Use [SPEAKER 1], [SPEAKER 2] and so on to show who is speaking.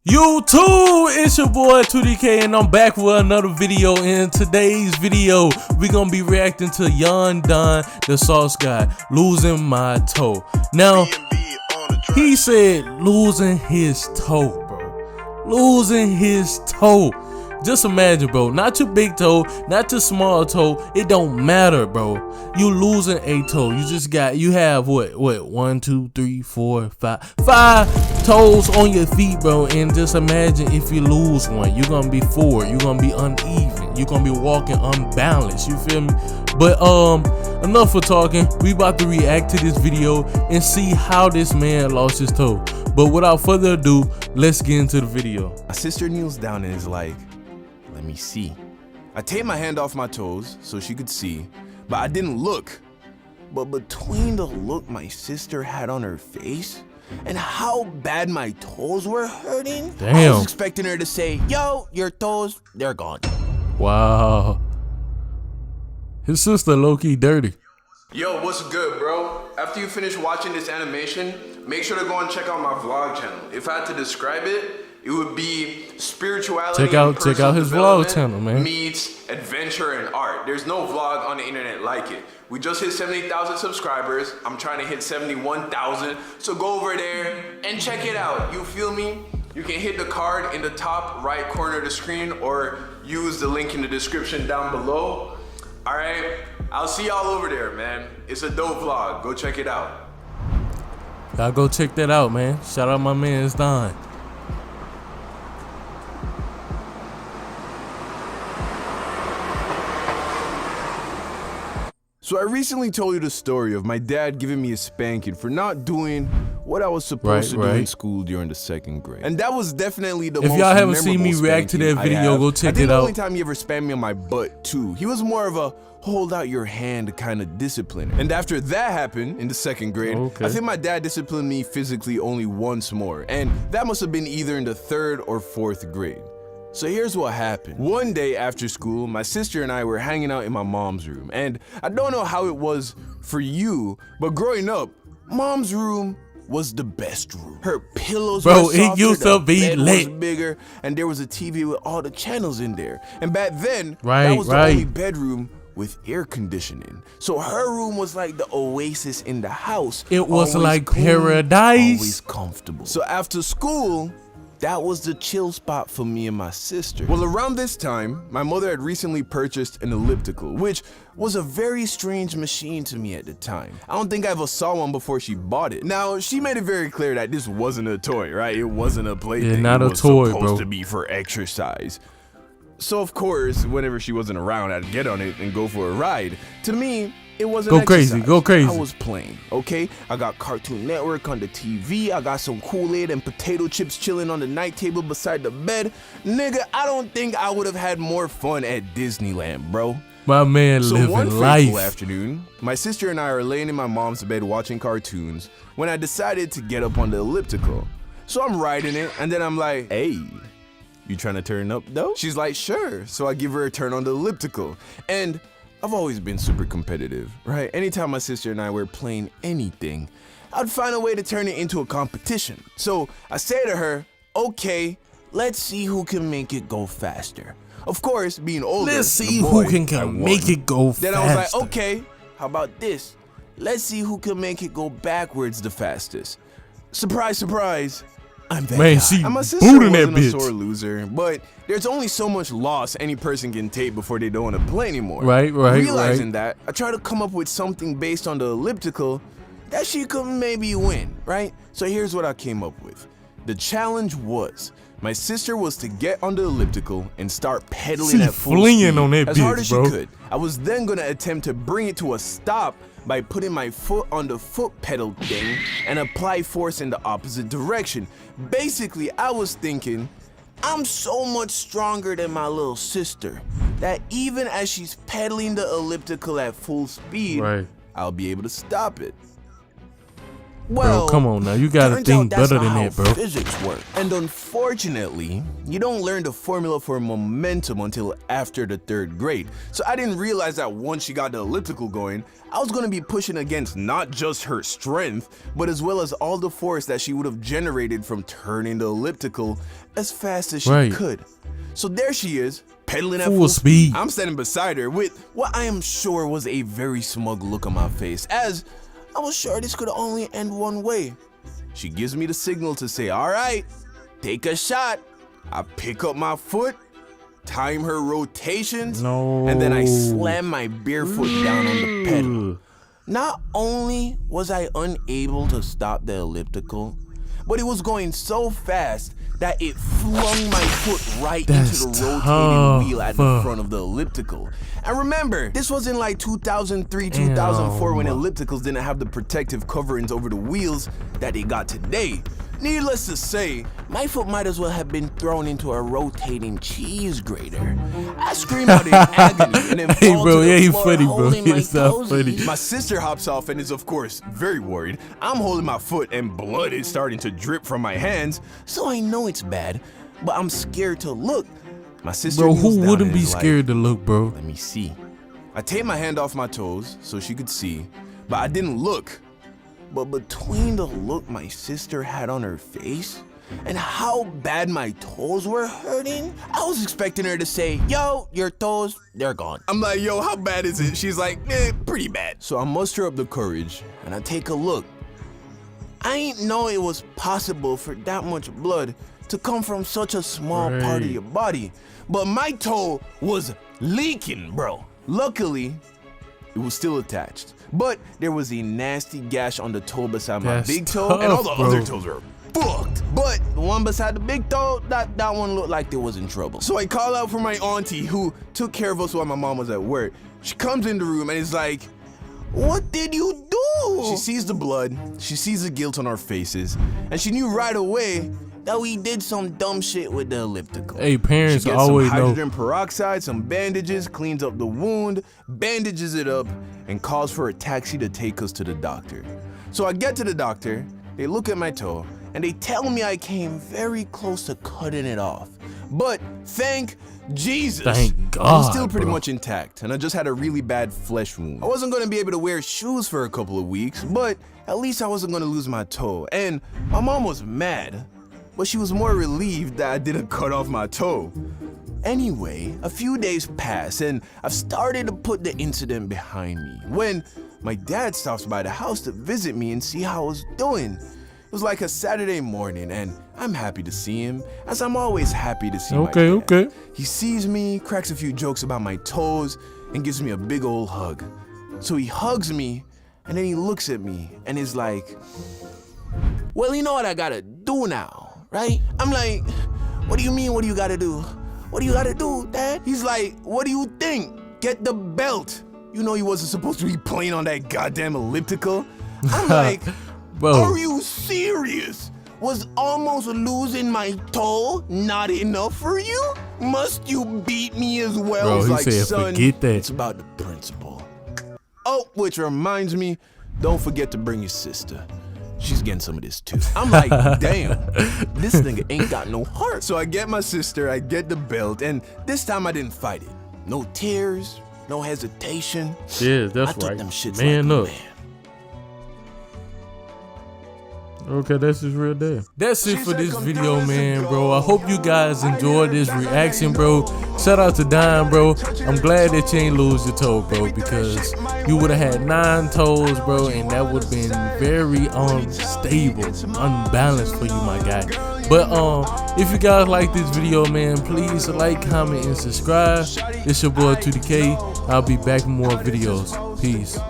[SPEAKER 1] YouTube, it's your boy 2DK and I'm back with another video. In today's video, we're gonna be reacting to Young Don, the Sauce Guy, losing my toe. Now, he said losing his toe, bro. Losing his toe. Just imagine, bro. Not your big toe, not your small toe. It don't matter, bro. You losing a toe. You have what? 1, 2, 3, 4, 5 toes on your feet, bro. And just imagine if you lose one, you're gonna be forward. You're gonna be uneven. You're gonna be walking unbalanced. You feel me? But enough for talking. We about to react to this video and see how this man lost his toe. But without further ado, let's get into the video.
[SPEAKER 2] My sister kneels down and is like, "Let me see." I take my hand off my toes so she could see, but I didn't look. But between the look my sister had on her face and how bad my toes were hurting,
[SPEAKER 1] damn,
[SPEAKER 2] I was expecting her to say, "Yo, your toes, they're gone."
[SPEAKER 1] Wow. His sister low-key dirty.
[SPEAKER 2] Yo, what's good, bro? After you finish watching this animation, make sure to go and check out my vlog channel. If I had to describe it, it would be spirituality. Check out
[SPEAKER 1] his vlog channel, man.
[SPEAKER 2] Meets adventure and art. There's no vlog on the internet like it. We just hit 70,000 subscribers. I'm trying to hit 71,000. So go over there and check it out. You feel me? You can hit the card in the top right corner of the screen or use the link in the description down below. All right, I'll see y'all over there, man. It's a dope vlog. Go check it out.
[SPEAKER 1] Y'all go check that out, man. Shout out my man, it's Don.
[SPEAKER 2] So I recently told you the story of my dad giving me a spanking for not doing what I was supposed to do in school during the 2nd grade. And that was definitely the most
[SPEAKER 1] If y'all haven't seen me react to that video, go check it out.
[SPEAKER 2] The only time he ever spanked me on my butt too. He was more of a hold out your hand kind of discipline. And after that happened in the 2nd grade, I think my dad disciplined me physically only once more. And that must have been either in the 3rd or 4th grade. So here's what happened. One day after school, my sister and I were hanging out in my mom's room. And I don't know how it was for you, but growing up, mom's room was the best room. Her pillows were softer,
[SPEAKER 1] it used to be
[SPEAKER 2] bed
[SPEAKER 1] lit.
[SPEAKER 2] was bigger, and there was a TV with all the channels in there. And back then, that was the only bedroom with air conditioning. So her room was like the oasis in the house.
[SPEAKER 1] It was like
[SPEAKER 2] clean,
[SPEAKER 1] paradise.
[SPEAKER 2] always comfortable. So after school, that was the chill spot for me and my sister. Well, around this time, my mother had recently purchased an elliptical, which was a very strange machine to me at the time. I don't think I ever saw one before she bought it. Now, she made it very clear that this wasn't a toy, right? It wasn't a plaything.
[SPEAKER 1] Yeah, not
[SPEAKER 2] it
[SPEAKER 1] a
[SPEAKER 2] was
[SPEAKER 1] toy,
[SPEAKER 2] supposed
[SPEAKER 1] bro.
[SPEAKER 2] to be for exercise. So of course, whenever she wasn't around, I'd get on it and go for a ride. To me, it wasn't
[SPEAKER 1] go crazy.
[SPEAKER 2] I was playing, okay? I got Cartoon Network on the TV. I got some Kool-Aid and potato chips chilling on the night table beside the bed. Nigga, I don't think I would have had more fun at Disneyland, bro.
[SPEAKER 1] My man living
[SPEAKER 2] one
[SPEAKER 1] life.
[SPEAKER 2] fateful afternoon, my sister and I are laying in my mom's bed watching cartoons when I decided to get up on the elliptical. So I'm riding it, and then I'm like, "Hey, you trying to turn up though?" She's like, "Sure." So I give her a turn on the elliptical. And I've always been super competitive, right? Anytime my sister and I were playing anything, I'd find a way to turn it into a competition. So I say to her, "Okay, let's see who can make it go faster." Of course, being older,
[SPEAKER 1] let's see who can make it go faster.
[SPEAKER 2] Then I was like, "Okay, how about this? Let's see who can make it go backwards the fastest." Surprise, surprise. I'm that guy.
[SPEAKER 1] She
[SPEAKER 2] and my sister
[SPEAKER 1] booting
[SPEAKER 2] wasn't
[SPEAKER 1] that bitch.
[SPEAKER 2] a sore loser, but there's only so much loss any person can take before they don't want to play anymore. Realizing that, I try to come up with something based on the elliptical that she could maybe win, right? So here's what I came up with. The challenge was, my sister was to get on the elliptical and start pedaling at full speed
[SPEAKER 1] on that
[SPEAKER 2] as hard as
[SPEAKER 1] bitch,
[SPEAKER 2] she could. I was then gonna attempt to bring it to a stop by putting my foot on the foot pedal thing and apply force in the opposite direction. Basically, I was thinking, I'm so much stronger than my little sister that even as she's pedaling the elliptical at full speed, I'll be able to stop it. Well,
[SPEAKER 1] bro, come on now. You gotta
[SPEAKER 2] turns
[SPEAKER 1] think
[SPEAKER 2] out that's
[SPEAKER 1] better
[SPEAKER 2] not
[SPEAKER 1] than
[SPEAKER 2] how
[SPEAKER 1] that, bro.
[SPEAKER 2] Physics work. And unfortunately, you don't learn the formula for momentum until after the 3rd grade. So I didn't realize that once she got the elliptical going, I was gonna be pushing against not just her strength, but as well as all the force that she would have generated from turning the elliptical as fast as she could. So there she is, pedaling at full speed. I'm standing beside her with what I am sure was a very smug look on my face, as I was sure this could only end one way. She gives me the signal to say, all right, take a shot. I pick up my foot, time her rotations, and then I slam my bare foot down on the pedal. Not only was I unable to stop the elliptical, but it was going so fast that it flung my foot right into the rotating wheel at the front of the elliptical. And remember, this was in like 2003, 2004 when ellipticals didn't have the protective coverings over the wheels that they got today. Needless to say, my foot might as well have been thrown into a rotating cheese grater. I scream out in agony and then fall to the floor holding my toesies. My sister hops off and is of course very worried. I'm holding my foot and blood is starting to drip from my hands, so I know it's bad, but I'm scared to look. My sister
[SPEAKER 1] Bro, who wouldn't be scared to look, bro?
[SPEAKER 2] Let me see. I take my hand off my toes so she could see, but I didn't look. But between the look my sister had on her face and how bad my toes were hurting, I was expecting her to say, yo, your toes, they're gone. I'm like, yo, how bad is it? She's like, pretty bad. So I muster up the courage and I take a look. I ain't know it was possible for that much blood to come from such a small part of your body. But my toe was leaking, bro. Luckily, it was still attached. But there was a nasty gash on the toe beside my big toe, and all the other toes were fucked. But the one beside the big toe, that one looked like they was in trouble. So I call out for my auntie who took care of us while my mom was at work. She comes in the room and is like, what did you do? She sees the blood, she sees the guilt on our faces, and she knew right away that we did some dumb shit with the elliptical.
[SPEAKER 1] Hey, parents
[SPEAKER 2] she gets
[SPEAKER 1] always
[SPEAKER 2] some hydrogen peroxide, some bandages, cleans up the wound, bandages it up, and calls for a taxi to take us to the doctor. So I get to the doctor, they look at my toe, and they tell me I came very close to cutting it off. But thank Jesus,
[SPEAKER 1] thank God,
[SPEAKER 2] it was still pretty much intact, and I just had a really bad flesh wound. I wasn't gonna be able to wear shoes for a couple of weeks, but at least I wasn't gonna lose my toe. And my mom was mad, but she was more relieved that I didn't cut off my toe. Anyway, a few days pass and I've started to put the incident behind me when my dad stops by the house to visit me and see how I was doing. It was like a Saturday morning and I'm happy to see him, as I'm always happy to see my dad. He sees me, cracks a few jokes about my toes, and gives me a big old hug. So he hugs me and then he looks at me and is like, well, you know what I gotta do now? Right? I'm like, what do you mean, what do you gotta do? What do you gotta do, Dad? He's like, what do you think? Get the belt. You know he wasn't supposed to be playing on that goddamn elliptical. I'm like, are you serious? Was almost losing my toe not enough for you? Must you beat me as well?
[SPEAKER 1] Bro, he said,
[SPEAKER 2] son,
[SPEAKER 1] forget that.
[SPEAKER 2] It's about the principle. Oh, which reminds me, don't forget to bring your sister. She's getting some of this too. I'm like, damn, this nigga ain't got no heart. So I get my sister, I get the belt, and this time I didn't fight it. No tears, no hesitation.
[SPEAKER 1] Yeah, that's
[SPEAKER 2] I took them shits
[SPEAKER 1] man
[SPEAKER 2] like
[SPEAKER 1] up.
[SPEAKER 2] Man.
[SPEAKER 1] Okay, that's his real dad. That's it for this video, man, bro. I hope you guys enjoyed this reaction, bro. Shout out to Don, bro. I'm glad that you ain't lose your toe, bro, because you would have had 9 toes, bro, and that would have been very unstable, unbalanced for you, my guy. But if you guys like this video, man, please like, comment, and subscribe. It's your boy 2DK. I'll be back with more videos. Peace.